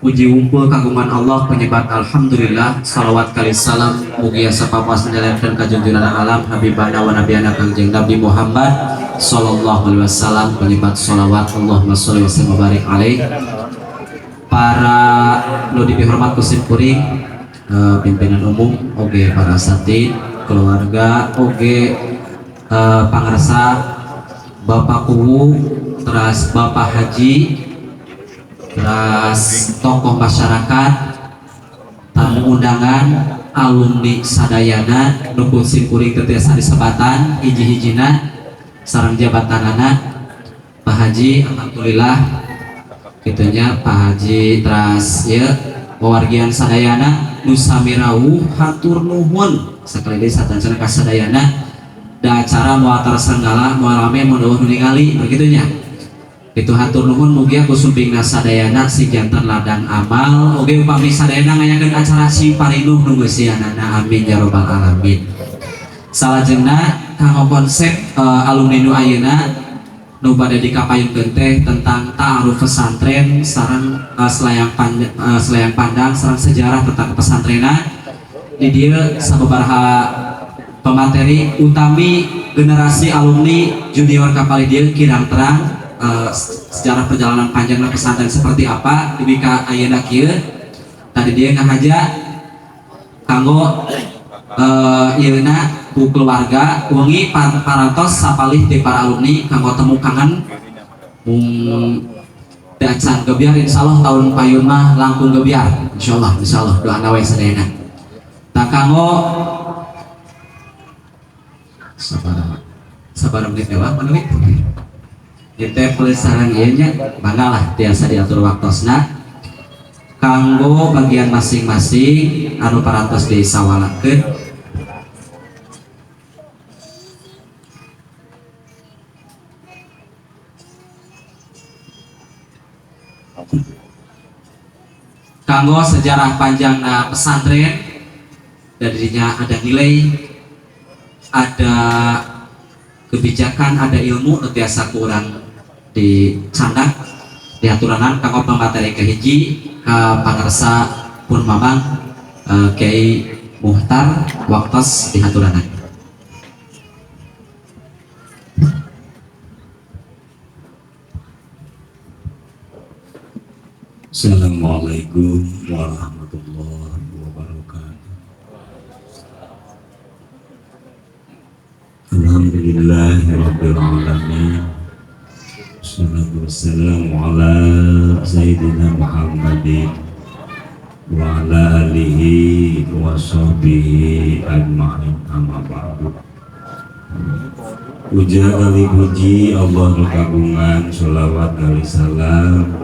Puji wumpul kagungan Allah penyebat alhamdulillah salawat kali salam mugi asa papas menjalankan kajunjuran alam habibana wa nabiyana kangjeng Nabi Muhammad sallallahu alaihi wasallam penyebat salawat Allahumma sholli wa sallim wa barik alaih. Para nu dihormat kusim kuring pimpinan umum oge para asatid keluarga oge pangarsa Bapak Kuwu terus Bapak Haji terus tokoh masyarakat, tamu undangan, alumni sadayana, nukul simkuring tetiasa disebatan, hiji-hijina, sarang jabatanana, Pak Haji, alhamdulillah, gitunya Pak Haji teras ya, pewargian sadayana, nusamirau hatur nuhun, sekali lagi satansana kasadayana, da acara moal tersenggala, moal rame, moal ningali, begitunya. Itu hatur nuhun mugi aku sumpingna sadayana si jantan ladang amal oge upami sadayana ngayakeun acara si parinuh nu geusieunana amin ya robbal alamin. Salajengna kanggo konsep alumni nu ayeuna nu bade dikapayungkeun teh tentang ta'aruf pesantren sareng selayang pandang sareng sejarah tentang pesantrenan di dieu sababaraha pemateri utami generasi alumni junior kapal dieu kirang terang sejarah perjalanan panjangnya pesantren seperti apa dibika ayeuna kieu tadi dia ngahaja kanggo ieuna ku keluarga wengi parantos sapalih ti para alumni kanggo temu kangen dacan gebiar insyaallah tahun payun mah langkung gebiar insyaallah doana we sadayana tah kanggo sabar menit dewa mana we kita pelesarang ianya banggalah biasa diatur waktosna kanggo bagian masing-masing anu parantos disawalakeun kanggo sejarah panjangna pesantren dan dirinya ada nilai ada kebijakan ada ilmu nu biasa kurang di candak diaturanan kanggo pemateri kahiji ka pangarsa pun mamang Kiai Muhtar waktos diaturanan. Assalamualaikum warahmatullahi wabarakatuh. Alhamdulillahirabbil alamin. Wassalatu wassalamu ala sayyidina Muhammadin wa ala alihi wa sahbihi ajma'in amma ba'du. Puja kali puji Allah kagungan sholawat kali salam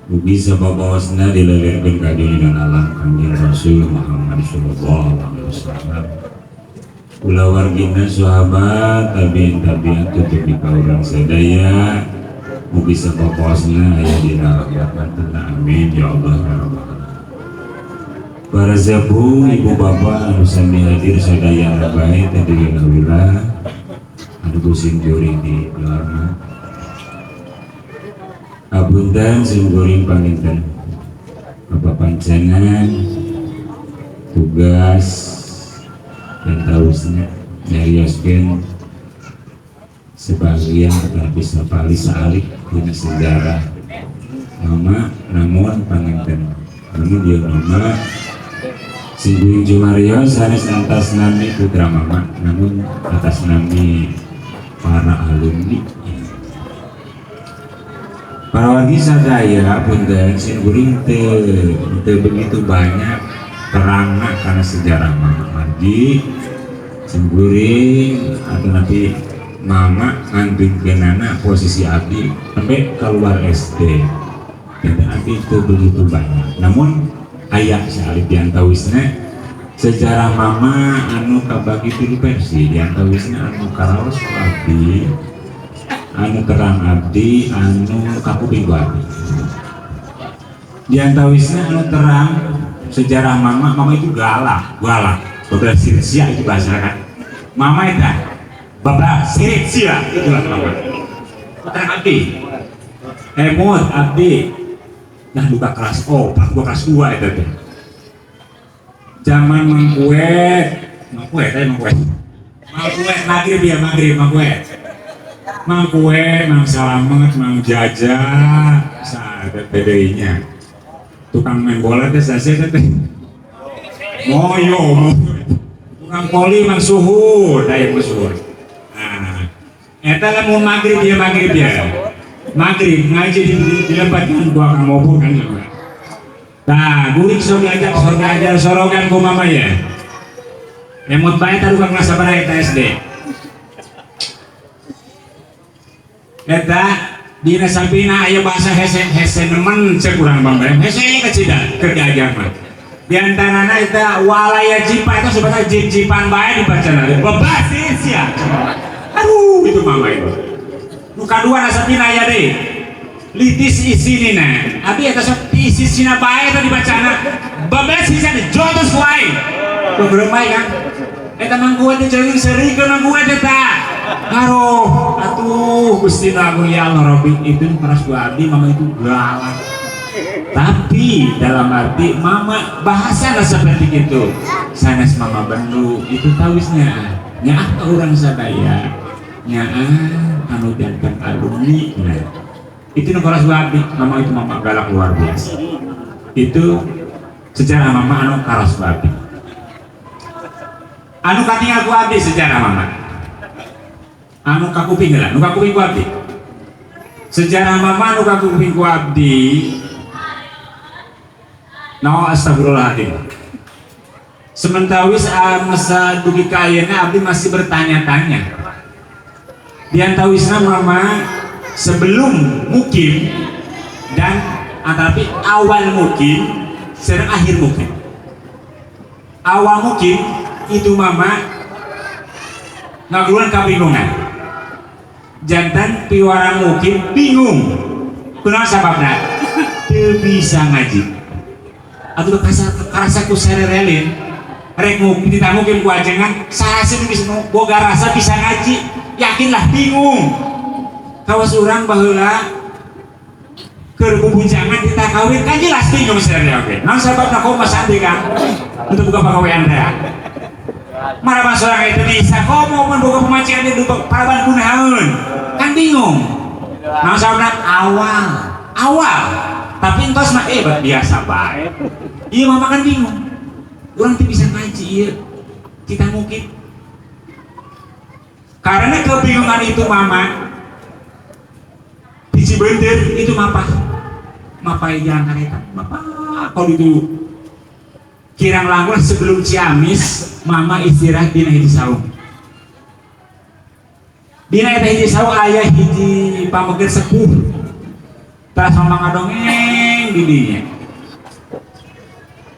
mugi sababawasna dilelehkeun ka junjungan alam Kanjeng Rasul Muhammad sallallahu alaihi wasallam. Kula wargina sahabat tabiin tutup di kaurang sadaya mugi sababawasna aya dina rahmatna amin ya Allah ya rabbal alamin. Para sepuh ibu bapak anu sami hadir sadaya bae tadi alhamdulillah anu kusim juring di keluarga abundan singguring panginten Bapak pancengan tugas dan tausnya nyarioskeun sebagian tetapi sapali saalik dina sejarah mama namun panginten namun dia mama singguring Jumarios sanes atas nami putra mama namun atas nami para alumni para wargi sadaya punten singguring teu begitu banyak terangna karena sejarah mama margi singguring atau nanti mama ngandungkeunana posisi abdi sampai keluar SD dan abdi itu begitu banyak namun aya salib diantawisna sejarah mama anu kabagi tilu versi diantawisna anu karaos abdi anu terang abdi anu kapuping abdi diantawisna anu terang sejarah mama itu galak bablas sirsia itu bahasa kan mama itu bablas sirsia itulah mama terang abdi emot abdi nah buka kelas pas gua kelas 2 itu teh zaman mangkue maghrib ya mangkue mang selamat mang jajah saat bedainya tukang main bola teh sase teh moyo tukang poli mang suhu daya suhu. Nah eta lamun maghrib ya maghrib ngaji di tempat kan gua akan mau kan. Nah, guring sok diajar sorogan ku mama ya. Emot bae tadi tukang kelas sabaraha eta SD. Eta dina sampina aya bahasa hese nemen cek urang Bang. Hese kecida keur diajar mah. Di antarana eta walaya jipa itu sebenarnya jipan bae dibacana. Bebas sia. Aduh, itu mama itu. Nu kadua na sampina aya deui. Litis isinina abi eta sok isi sina bae tadi bacana babes sisana jotos wae beberapa kan eta mangku teh jeung serikeun mangku teh tah aduh atuh Gusti Agung ya Allah Rabbi itu paras gua abdi mama itu galak tapi dalam arti mama bahasana seperti itu sanes mama bendu itu tawisnya nyaah urang sadaya nyaah anu jantan alumni nah itu kelas gua abdi mama itu mama galak luar biasa itu sejarah mama anu kelas gua abdi anu katingal gua abdi sejarah mama anu kakuping lah anu kakuping gua abdi sejarah mama anu kakuping gua abdi nawa astagfirullahaladzim sementawis masa dugi kayana abdi masih bertanya-tanya diantawisna mama sebelum mukim dan tapi awal mukim serang akhir mukim. Awal mukim itu mama ngaguluan kabingungan jantan piwarang mukim bingung kenapa sebabnya teu bisa ngaji atau karasa ku sererelin rek mukim tidak mukim ku ajengan sarasa bisa boga rasa bisa ngaji yakinlah bingung kawas urang baheula keur bubunjangan kita kawin kan jelas bingung sebenarnya oke. Naon sababna komo sandi kan untuk buka pagawean teh. Maraban seorang itu bisa komo mun boga pemacian di paraban kunaon. Kan bingung. Naon sababna awal. Tapi entos mah biasa bae. Iya mama kan bingung. Urang teh bisa ngaji ieu. Kita mungkin karena kebingungan itu mama biji bendir itu mapa yang kareta mapa kalau itu kirang langkung sebelum Ciamis mama istirahat dina hiji saung dina eta hiji saung aya hiji pameger sepuh tas mama ngadongeng di dinya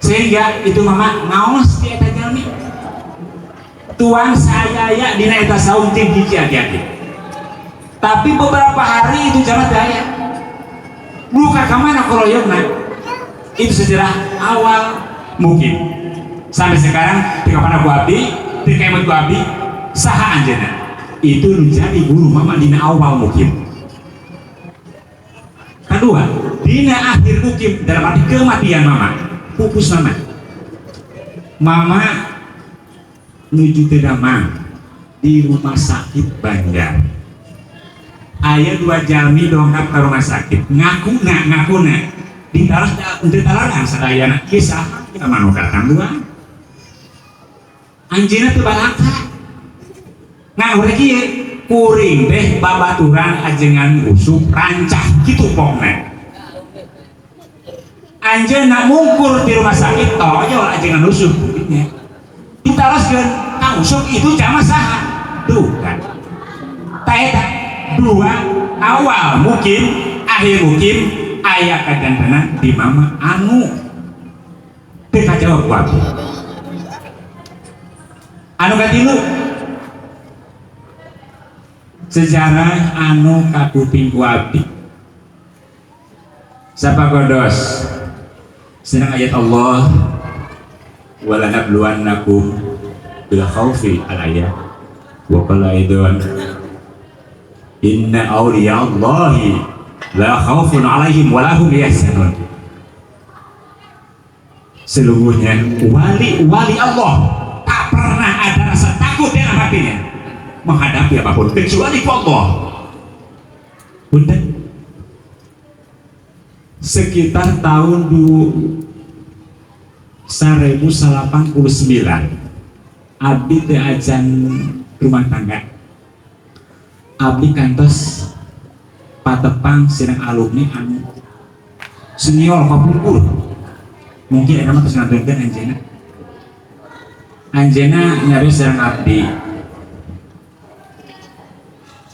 sehingga itu mama ngaos di eta jalmi tuang saya dina eta saung ting hiji hati-hati tapi beberapa hari itu jangan daya buka kemana koroyokna itu sejarah awal mungkin sampai sekarang di kapan aku abdi di kemut aku abdi saha anjena itu menjadi guru mama dina awal mungkin kedua dina akhir mungkin dalam arti kematian mama pupus mama menuju Tedamang di rumah sakit Banjar aya 2 jalmi dongkap ke rumah sakit ngaku ditaruh ditalarang sadayana kisah kita manukatan 2 anjina teu balaka nah urang kieu kuring teh babaturan ajengan usuk rancah kitu pokna anjeunna mungkur di rumah sakit toyo ajengan usuk ditaroskeun ka usuk itu jama saha tuh kan taeta 2 awal mungkin akhir mungkin ayah kajantana di mama anu teka jawab kuat anu katilu sejarah anu kakuping kuabdi sapa godos senang ayat Allah wala nabluwannakum bil khaufi al ayat wa qala aidan inna awliya Allahi la khawfun alaihim wa lahum yahzanun Seluruhnya wali Allah tak pernah ada rasa takut dalam hatinya menghadapi apapun kecuali Allah. Bunda, sekitar tahun 1989 abdi teu ajan rumah tangga, abdi kantos patepang sedang alumni anu senior kapungkur. Mungkin enak terus ngantunkan Anjena nyari sedang abdi.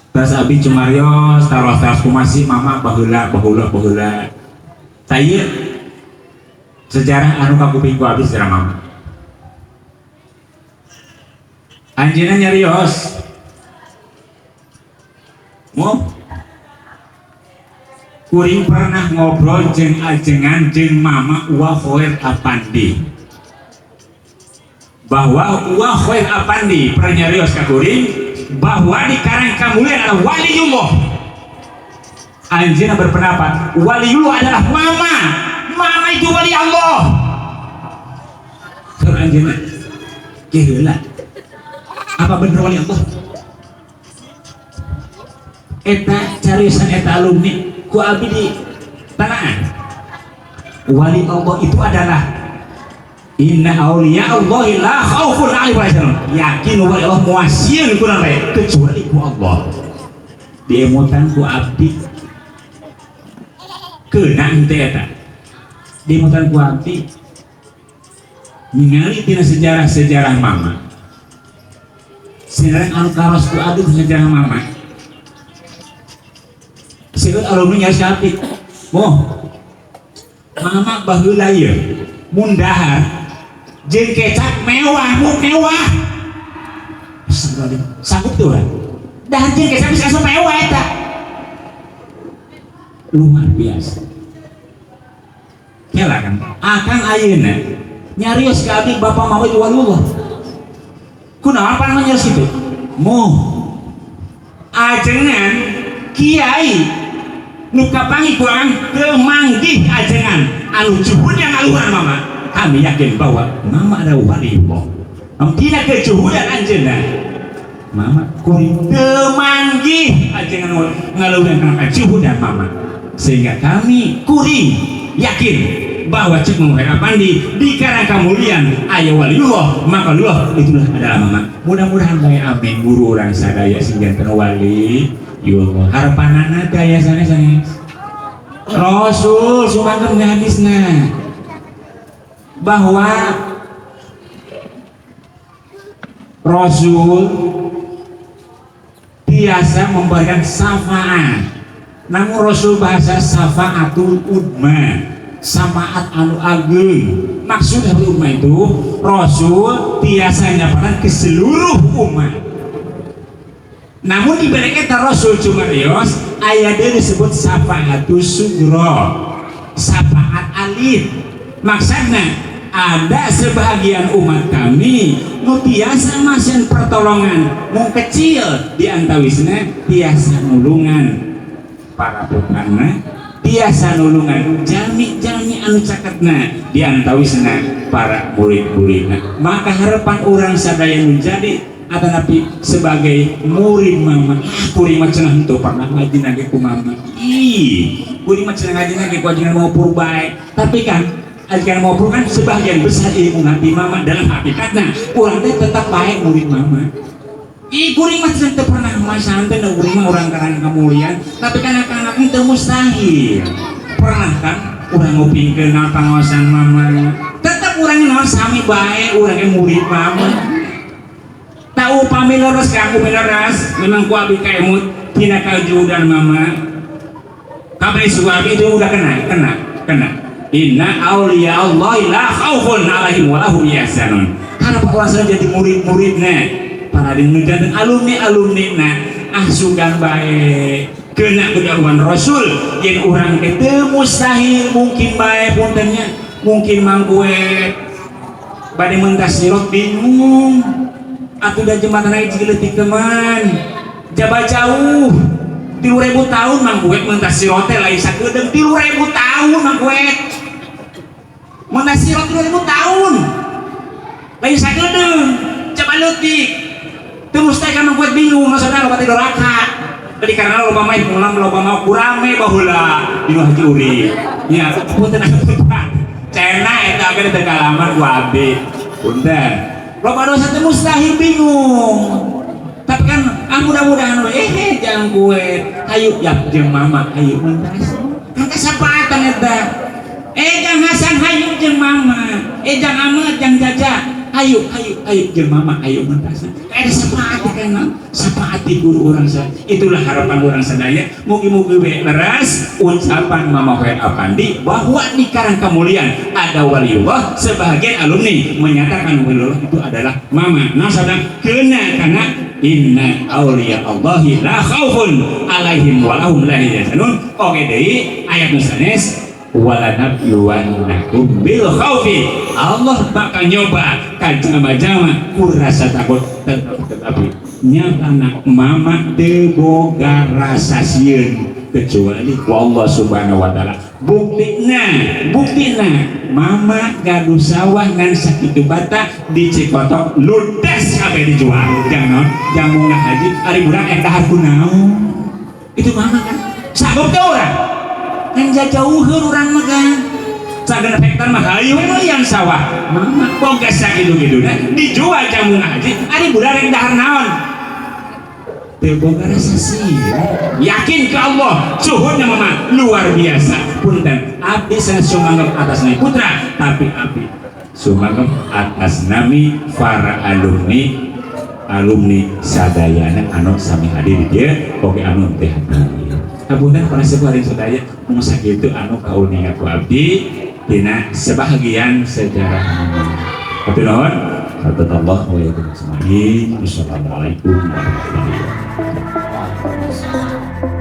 Terus abdi cumarios taruh kumasi mama bahula. Saya sejarah anu kakuping ku abdi sedang mama. Anjena nyarios mau kuring pernah ngobrol jeung ajengan jeung mama Uwa Khoir Apandi, bahwa Uwa Khoir Apandi pernah nyarios ka kuring bahwa di karang kamulian adalah waliullah. Anjena berpendapat waliullah adalah mama itu wali Allah. Kalau anjena keheula apa bener wali Allah? Eta cariusan eta alumni ku abdi di tanaan. Wali Allah itu adalah inna awliya Allahi la khaufun alaihim wa lahum. Yakin wali Allah muasieun ku nabe kecuali ku Allah. Diemutan ku abdi keunang teh eta. Diemutan ku abdi ningali tina sejarah mama. Sejarah anu karos ku abdi sejarah mama. Sikut alumni nyari siapik mama baheula ieu mundahar jeung kecap mewah sanggup tuh dahar jeung kecap bisa asup mewah eta luar biasa. Kela kan akang ayeuna nyarios ka abdi bapa mama itu waliullah kunaon panah nyarios kitu ajengan kiai nuka pangi kurang kemanggih ajengan anu juhudan aluhan mama. Kami yakin bahwa mama ada wali Allah. Tidak kejuhudan anjena mama kuring kemanggih ajengan ngaluhan kana juhudan mama, sehingga kami kuring yakin bahwa cek mengharapan di karang kamulian aya waliullah maka Allah itulah adalah mama. Mudah-mudahan bae amin guru urang sadaya sehingga wali Allah harapanana daya sanes Rasul sumakan hadisna bahwa Rasul biasa memberikan syafaat. Namun Rasul bahasa syafaatul udma, syafaat anu agung. Maksud dari umat itu Rasul biasanya pada ke seluruh umat. Namun dibalik eta Rasul cumarios aya deui disebut syafaatus sugro, syafaat alif. Maksudna ada sebagian umat kami nu biasa masih pertolongan mau kecil di antawisna biasa nulungan para putana, biasa nulungan jami anu caketna di antawisna para murid-muridna. Maka harapan orang sadaya menjadi atau nabi sebagai murid mama. Kuring mah cenah henteu pernah ngaji nage ku mama. Kuring mah cenah ngaji nage ku ajengan mau pur bae. Tapi kan ajengan mau pur kan sebagian besar ilmu nabi mama dalam hakikatna urang teh tetap bae murid mama. Kuring mah cenah teu pernah masahan teh kuring mah urang karang kemulian, tapi kan anak teu mustahil. Pernah kan urang ngupingkeun pangaosan mama. Tetap urang naon sami bae urang murid mama. Tahu pamileres ka aku mileres memang ku abi ka emut tina kajudan mama kabeh suami itu udah kena inna auliya Allahi la khaufun alaihim wa lahum yahzanun. Karena orang sudah jadi murid-muridna para dan alumni-alumnina sugan baik kena kedahuan Rasul yang orang ketemu mustahil mungkin baik puntennya mungkin mangkue bade mentas sirot bingung aku dan jembatan lagi ciletik teman jaba jauh 3.000 tahun mangkuet mentas sirote lain sakeudeng 3.000 tahun mangkuet menasirot 2000 tahun lain sagedeung coba leutik terus teh kana buat bingung maksudna loba tidur raka tadi karena loba main pulang loba mau kurame baheula dinu haji urip nya punten cena eta ge teu kalaman ku abdi punten loba dosa teh mustahil bingung tapi kan mudah-mudahan jangan gue ayo yak jeung mama ayo mentas kan kesapaatan eta jang Hasan hayu jeung mama jang Ahmad jang Jaja ayo jeung mama ayo mentas ada sapaati kana sapaati guru urang sa itulah harapan urang sadaya mugi-mugi we leres ucapan mama Hoer Apandi bahwa di karang kemuliaan ada waliullah sebagian alumni menyatakan waliullah itu adalah mama nah sadang kena kana inna awliya Allahi la khaufun alaihim walahum la yahzanun oke deui ayat nu sanes walanabluwannakum bil khaufi Allah bakal nyoba ka jama-jama ku rasa takut tetapi nyatana mama teu boga rasa sieun kecuali ku Allah subhanahu wa ta'ala buktina mama gaduh sawah ngan sakitu bata di Cikotok ludes kabeh dijual jangan jamu haji ari budak dahar kunaon itu mama kan sabab teh urang kan jauheun urang mah kan sagana hektar mah hayu yang sawah mama boga sakitu-kituna dijual jamu haji ari budak rek dahar naon boga rasa sih yakin ke Allah suhunya mama luar biasa punten abdi sana sumanggep atas nami putra tapi abdi sumanggep atas nami para alumni sadayana anu sami hadir dia oke anu teh punten para sepuaring sadaya mun sakitu anu kauningan ku abdi dina sebahagian sejarah tapi nuhun Allah wa yakum. Assalamualaikum warahmatullahi wabarakatuh.